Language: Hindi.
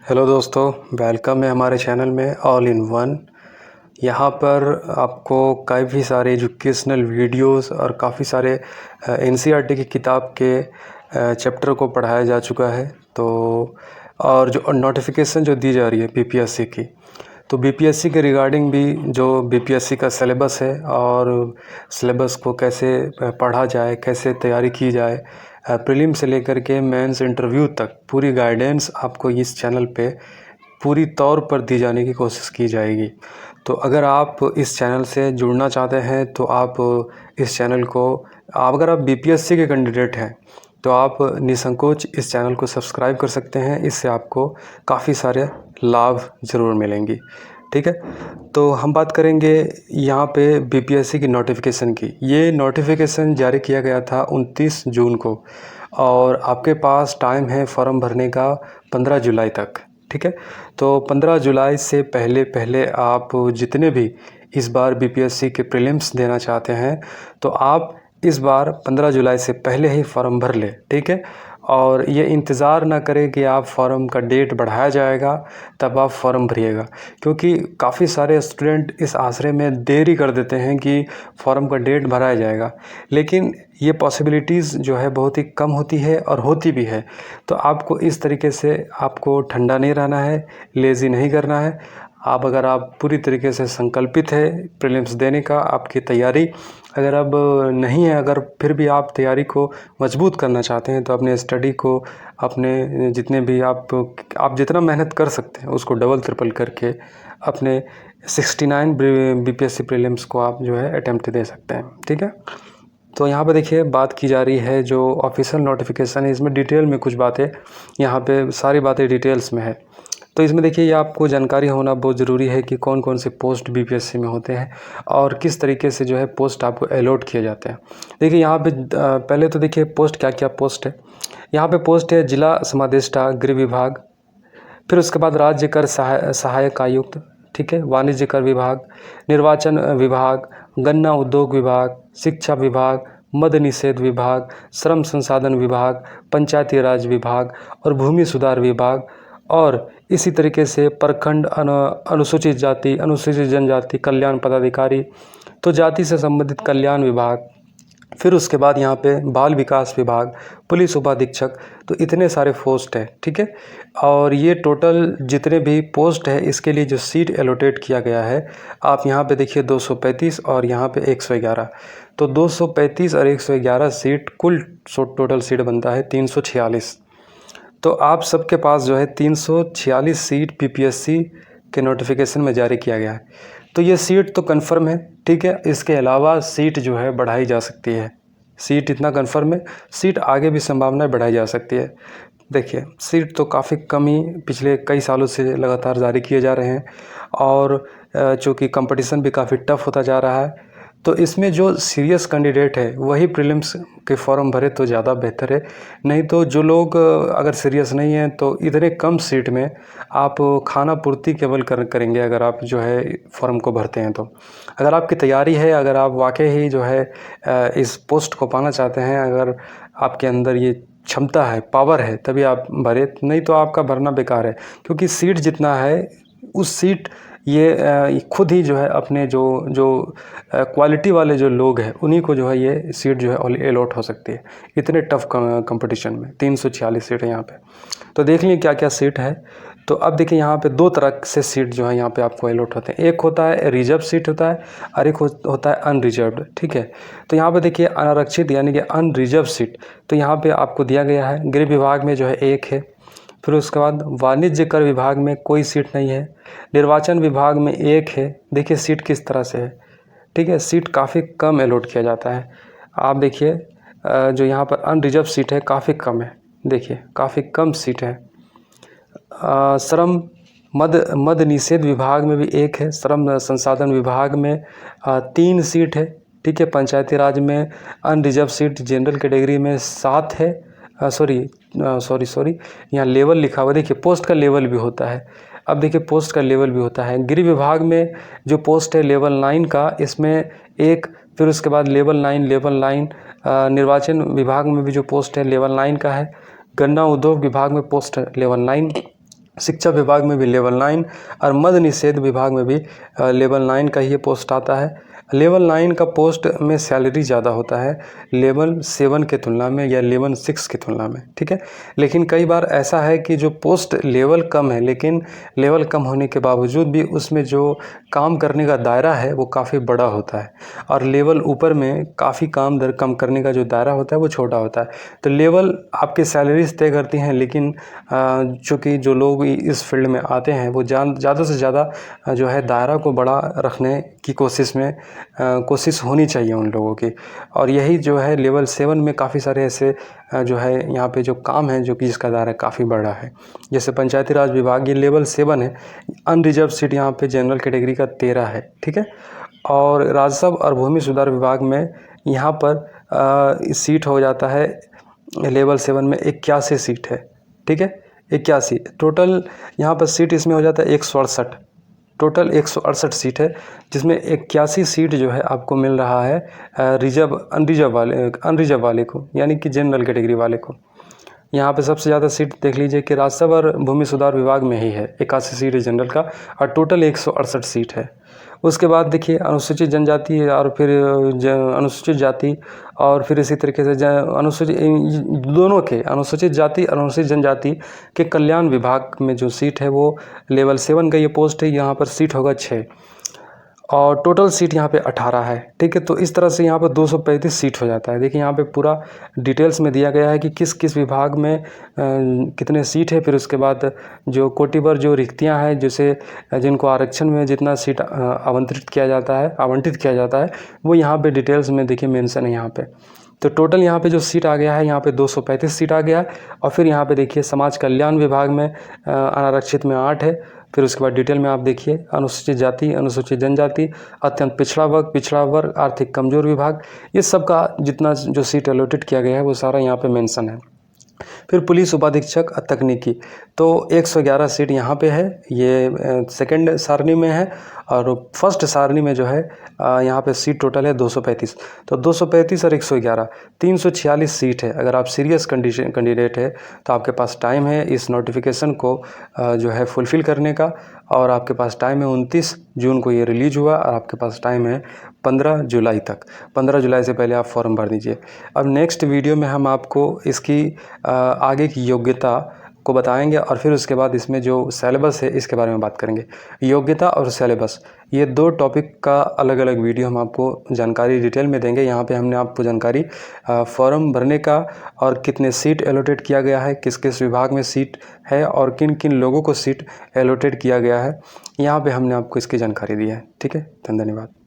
हेलो दोस्तों, वेलकम है हमारे चैनल में ऑल इन वन। यहाँ पर आपको काफ़ी सारे एजुकेशनल वीडियोस और काफ़ी सारे एनसीईआरटी की किताब के चैप्टर को पढ़ाया जा चुका है। तो और जो नोटिफिकेशन जो दी जा रही है बीपीएससी की, तो बीपीएससी के रिगार्डिंग भी जो बीपीएससी का सिलेबस है और सिलेबस को कैसे पढ़ा जाए, कैसे तैयारी की जाए, प्रीलिम से लेकर के मेंस इंटरव्यू तक पूरी गाइडेंस आपको इस चैनल पे पूरी तौर पर दी जाने की कोशिश की जाएगी। तो अगर आप इस चैनल से जुड़ना चाहते हैं तो आप इस चैनल को, अगर आप बीपीएससी के कैंडिडेट हैं तो आप निसंकोच इस चैनल को सब्सक्राइब कर सकते हैं। इससे आपको काफ़ी सारे लाभ ज़रूर मिलेंगी। ठीक है, तो हम बात करेंगे यहाँ पे बीपीएससी की नोटिफिकेशन की। ये नोटिफिकेशन जारी किया गया था 29 जून को और आपके पास टाइम है फॉर्म भरने का 15 जुलाई तक। ठीक है, तो 15 जुलाई से पहले पहले आप जितने भी इस बार बीपीएससी के प्रीलिम्स देना चाहते हैं तो आप इस बार 15 जुलाई से पहले ही फॉर्म भर ले। ठीक है, और ये इंतज़ार ना करें कि आप फॉर्म का डेट बढ़ाया जाएगा तब आप फॉर्म भरिएगा, क्योंकि काफ़ी सारे स्टूडेंट इस आशय में देरी कर देते हैं कि फॉर्म का डेट भराया जाएगा, लेकिन ये पॉसिबिलिटीज़ जो है बहुत ही कम होती है और होती भी है। तो आपको इस तरीके से आपको ठंडा नहीं रहना है, लेज़ी नहीं करना है। अगर आप पूरी तरीके से संकल्पित है प्रीलिम्स देने का, आपकी तैयारी अगर अब नहीं है, अगर फिर भी आप तैयारी को मजबूत करना चाहते हैं तो अपने स्टडी को, अपने जितने भी आप जितना मेहनत कर सकते हैं उसको डबल ट्रिपल करके अपने 69 बीपीएससी प्रीलिम्स को आप जो है अटेम्प्ट दे सकते हैं। ठीक है, तो यहाँ पे देखिए बात की जा रही है जो ऑफिशियल नोटिफिकेशन है, इसमें डिटेल में कुछ बातें, यहाँ पे सारी बातें डिटेल्स में है। तो इसमें देखिए ये आपको जानकारी होना बहुत ज़रूरी है कि कौन कौन से पोस्ट बीपीएससी में होते हैं और किस तरीके से जो है पोस्ट आपको अलॉट किए जाते हैं। देखिए यहाँ पे पहले तो देखिए पोस्ट क्या क्या पोस्ट है। यहाँ पे पोस्ट है जिला समादेष्टा गृह विभाग, फिर उसके बाद राज्य कर सहायक आयुक्त, ठीक है, वाणिज्य कर विभाग, निर्वाचन विभाग, गन्ना उद्योग विभाग, शिक्षा विभाग, मद्य निषेध विभाग, श्रम संसाधन विभाग, पंचायती राज विभाग और भूमि सुधार विभाग, और इसी तरीके से प्रखंड अनुसूचित जाति अनुसूचित जनजाति कल्याण पदाधिकारी, तो जाति से संबंधित कल्याण विभाग, फिर उसके बाद यहाँ पे बाल विकास विभाग, पुलिस उपाधीक्षक। तो इतने सारे पोस्ट है। ठीक है, और ये टोटल जितने भी पोस्ट है इसके लिए जो सीट एलोटेट किया गया है, आप यहाँ पे देखिए 235 और यहाँ पे 111, तो 235 और 111 सीट कुल टोटल सीट बनता है 346। तो आप सबके पास जो है 346 सीट पीपीएससी के नोटिफिकेशन में जारी किया गया है। तो ये सीट तो कंफर्म है। ठीक है, इसके अलावा सीट जो है बढ़ाई जा सकती है। सीट इतना कंफर्म है, सीट आगे भी संभावना बढ़ाई जा सकती है। देखिए सीट तो काफ़ी कम ही पिछले कई सालों से लगातार जारी किए जा रहे हैं और चूँकि कंपटीशन भी काफ़ी टफ होता जा रहा है, तो इसमें जो सीरियस कैंडिडेट है वही प्रीलिम्स के फॉर्म भरे तो ज़्यादा बेहतर है। नहीं तो जो लोग अगर सीरियस नहीं हैं तो इतने कम सीट में आप खाना पूर्ति केवल करेंगे अगर आप जो है फॉर्म को भरते हैं। तो अगर आपकी तैयारी है, अगर आप वाकई ही जो है इस पोस्ट को पाना चाहते हैं, अगर आपके अंदर ये क्षमता है, पावर है, तभी आप भरे, नहीं तो आपका भरना बेकार है। क्योंकि सीट जितना है उस सीट ये खुद ही जो है अपने जो क्वालिटी वाले जो लोग हैं उन्हीं को जो है ये सीट जो है अलॉट हो सकती है। इतने टफ कंपटीशन में 346 सीट है यहाँ पे। तो देख लीजिए क्या क्या सीट है। तो अब देखिए यहाँ पे दो तरह से सीट जो है यहाँ पे आपको अलॉट होते हैं। एक होता है रिजर्व सीट होता है और एक होता है अनरिजर्व्ड। ठीक है, तो यहाँ पे देखिए अनारक्षित यानी कि अनरिजर्व सीट, तो यहाँ पे आपको दिया गया है। गृह विभाग में जो है एक है, फिर उसके बाद वाणिज्य कर विभाग में कोई सीट नहीं है, निर्वाचन विभाग में एक है। देखिए सीट किस तरह से है। ठीक है, सीट काफ़ी कम अलॉट किया जाता है। आप देखिए जो यहाँ पर अनरिजर्व सीट है काफ़ी कम है। देखिए काफ़ी कम सीट है। श्रम मद्य निषेध विभाग में भी एक है, श्रम संसाधन विभाग में 3 सीट है। ठीक है, पंचायती राज में अनरिजर्व सीट जनरल कैटेगरी में 7 है। सॉरी यहाँ लेवल लिखा हुआ, देखिए पोस्ट का लेवल भी होता है। अब देखिए पोस्ट का लेवल भी होता है। गृह विभाग में जो पोस्ट है लेवल 9 का, इसमें एक, फिर उसके बाद लेवल 9 निर्वाचन विभाग में भी जो पोस्ट है लेवल 9 का है। गन्ना उद्योग विभाग में पोस्ट है लेवल 9। शिक्षा विभाग में भी लेवल 9 और मद्य निषेध विभाग में भी लेवल 9 का ही पोस्ट आता है। लेवल 9 का पोस्ट में सैलरी ज़्यादा होता है लेवल 7 के तुलना में या लेवल 6 की तुलना में, ठीक है। लेकिन कई बार ऐसा है कि जो पोस्ट लेवल कम है, लेकिन लेवल कम होने के बावजूद भी उसमें जो काम करने का दायरा है वो काफ़ी बड़ा होता है, और लेवल ऊपर में काफ़ी कम करने का जो दायरा होता है वो छोटा होता है। तो लेवल आपके सैलरीज तय करती हैं, लेकिन चूँकि जो लोग इस फील्ड में आते हैं वो ज़्यादा से ज़्यादा जो है दायरा को बड़ा रखने की कोशिश होनी चाहिए उन लोगों की। और यही जो है लेवल 7 में काफ़ी सारे ऐसे जो है यहाँ पे जो काम है जो कि जिसका दायरा काफ़ी बड़ा है। जैसे पंचायती राज विभाग, ये लेवल 7 है। अनरिजर्व सीट यहाँ पे जनरल कैटेगरी का 13 है, ठीक है। और राजस्व और भूमि सुधार विभाग में यहाँ पर सीट हो जाता है लेवल 7 में 81 सीट है, ठीक है। 81 टोटल यहाँ पर सीट इसमें हो जाता है 168, टोटल 168 सीट है, जिसमें 81 सीट जो है आपको मिल रहा है अनरिजर्व वाले को, यानी कि जनरल कैटेगरी वाले को। यहाँ पे सबसे ज़्यादा सीट देख लीजिए कि राजस्व और भूमि सुधार विभाग में ही है, 81 सीट है जनरल का, और टोटल 168 सीट है। उसके बाद देखिए अनुसूचित जनजाति और फिर अनुसूचित जाति, और फिर इसी तरीके से दोनों के अनुसूचित जाति और अनुसूचित जनजाति के कल्याण विभाग में जो सीट है वो लेवल 7 का ये पोस्ट है। यहाँ पर सीट होगा 6 और टोटल सीट यहाँ पे 18 है, ठीक है। तो इस तरह से यहाँ पर 235 सीट हो जाता है। देखिए यहाँ पे पूरा डिटेल्स में दिया गया है कि किस किस विभाग में कितने सीट है। फिर उसके बाद जो कोटिवर जो रिक्तियाँ हैं, जैसे जिनको आरक्षण में जितना सीट आवंटित किया जाता है वो यहाँ पे डिटेल्स में देखिए मेंशन है यहाँ पे। तो टोटल यहाँ पे जो सीट आ गया है यहाँ पे 235 सीट आ गया है। और फिर यहाँ पे देखिए समाज कल्याण विभाग में अनारक्षित में 8 है। फिर उसके बाद डिटेल में आप देखिए अनुसूचित जाति, अनुसूचित जनजाति, अत्यंत पिछड़ा वर्ग, आर्थिक कमजोर विभाग, ये सब का जितना जो सीट अलॉटेड किया गया है वो सारा यहाँ पे मेंशन है। फिर पुलिस उपाधीक्षक तकनीकी, तो 111 सीट यहाँ पे है, ये सेकंड सारणी में है। और फर्स्ट सारणी में जो है यहाँ पे सीट टोटल है 235। तो 235 और 111 346 सीट है। अगर आप सीरियस कैंडिडेट है तो आपके पास टाइम है इस नोटिफिकेशन को जो है फुलफ़िल करने का, और आपके पास टाइम है 29 जून को ये रिलीज हुआ, और आपके पास टाइम है 15 जुलाई तक। 15 जुलाई से पहले आप फॉर्म भर दीजिए। अब नेक्स्ट वीडियो में हम आपको इसकी आगे की योग्यता को बताएंगे, और फिर उसके बाद इसमें जो सिलेबस है इसके बारे में बात करेंगे। योग्यता और सिलेबस, ये 2 टॉपिक का अलग अलग वीडियो हम आपको जानकारी डिटेल में देंगे। यहाँ पे हमने आपको जानकारी फॉर्म भरने का और कितने सीट एलोटेड किया गया है, किस किस विभाग में सीट है और किन किन लोगों को सीट एलोटेड किया गया है, यहाँ पे हमने आपको इसकी जानकारी दी है, ठीक है। धन्यवाद।